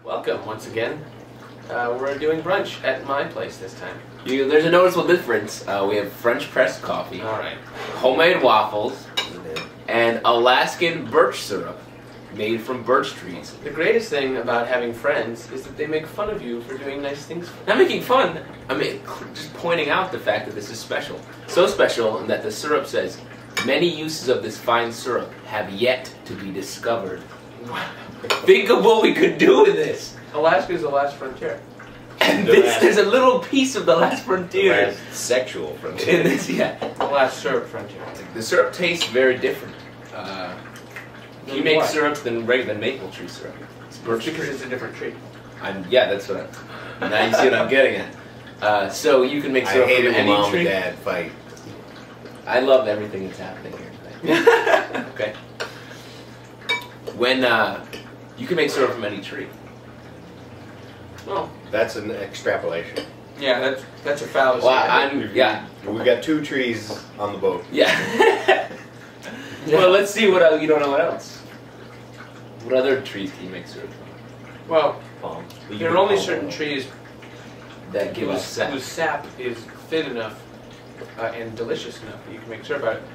Welcome once again. We're doing brunch at my place this time. There's a noticeable difference. We have French press coffee, Alright. homemade waffles, and Alaskan birch syrup made from birch trees. The greatest thing about having friends is that they make fun of you for doing nice things. Not making fun. I mean, just pointing out the fact that this is special. So special that the syrup says, many uses of this fine syrup have yet to be discovered. Think of what we could do with this. Alaska is the last frontier. And there's a little piece of the last frontier. The last sexual frontier. In this, yeah. The last syrup frontier. The syrup tastes very different. You make Why? syrups than maple tree syrup. It's birch Because tree. it's a different tree. Yeah, that's what I'm... Now you see what I'm getting at. So you can make syrup I hate from it when any mom tree. and dad fight. I love everything that's happening here today. Okay. When you can make syrup from any tree. Well, That's an extrapolation. yeah, that's a fallacy. Well, yeah. We've got 2 trees on the boat. Yeah. Well, let's see what you don't know what else. What other trees can you make syrup from? Well, Palm. there are only certain trees That give us sap. whose sap is thin enough and delicious enough that you can make syrup out of it.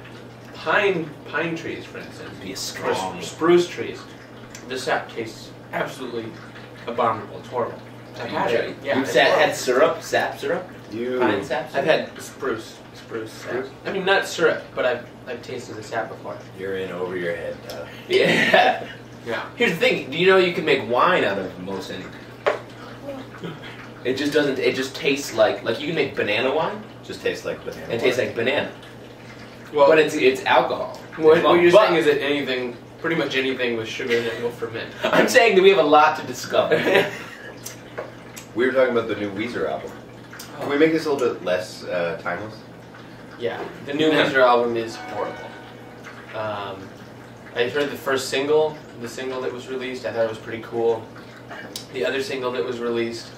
Pine trees, for instance, Be a or strong. spruce trees, the sap tastes absolutely abominable. It's horrible. I've had it. Yeah, You've it's had horrible. syrup? Sap syrup? Pine sap syrup? I've had spruce sap. I mean, not syrup, but I've tasted the sap before. You're in over your head, Tyler. Yeah. Yeah. Here's the thing. Do you know you can make wine out of most anything? It just doesn't. It just tastes like you can make banana wine. Just tastes like banana. It tastes like banana, Well, but it's alcohol. what you're But saying is that anything, pretty much anything with sugar in it will ferment. I'm saying that we have a lot to discover. We were talking about the new Weezer album. Can we make this a little bit less timeless? Yeah, the new Weezer album is horrible. I heard the first single, the single that was released. I thought it was pretty cool. The other single that was released,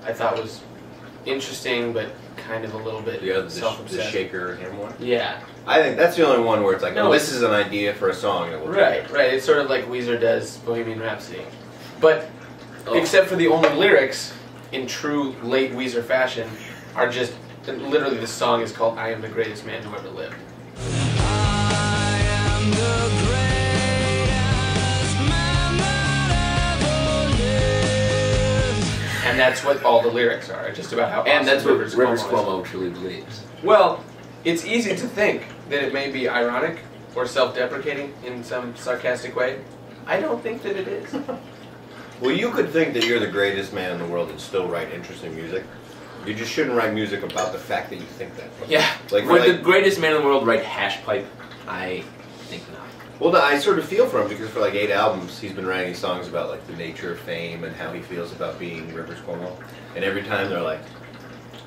I thought was interesting, but kind of a little bit The self-obsessed. shaker him one. Yeah, I think that's the only one where it's like, No, oh, this is an idea for a song that will right. It's sort of like Weezer does Bohemian Rhapsody, but Oh. except for the only lyrics, in true late Weezer fashion, are just literally the song is called "I Am the Greatest Man Who Ever Lived." And that's what all the lyrics are, just about how awesome And that's what Rivers Rivers Cuomo is. Cuomo truly believes. Well, it's easy to think that it may be ironic or self-deprecating in some sarcastic way. I don't think that it is. Well, you could think that you're the greatest man in the world and still write interesting music. You just shouldn't write music about the fact that you think that. Yeah. Like, Would like- the greatest man in the world write hash pipe? I think not. Well, I sort of feel for him because for like 8 albums, he's been writing songs about like the nature of fame and how he feels about being Rivers Cuomo. And every time they're like,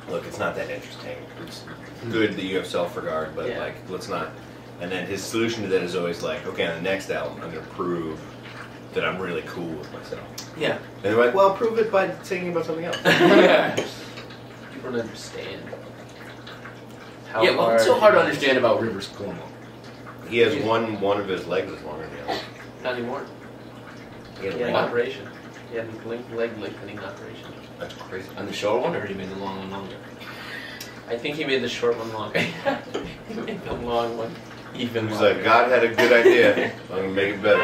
"Look, it's not that interesting. It's good that you have self-regard, but Yeah. like, let's not." And then his solution to that is always like, "Okay, on the next album, I'm gonna prove that I'm really cool with myself." Yeah. And they're like, "Well, prove it by singing about something else." People don't understand. Yeah, well, it's so hard to understand about Rivers Cuomo. He has one of his legs is longer than the other. Not anymore. He had He had a an leg. operation. He had a leg lengthening operation. That's crazy. On the short one, or he made the long one longer? I think he made the short one longer. He made the long one even He was longer. like, God had a good idea. I'm gonna make it better.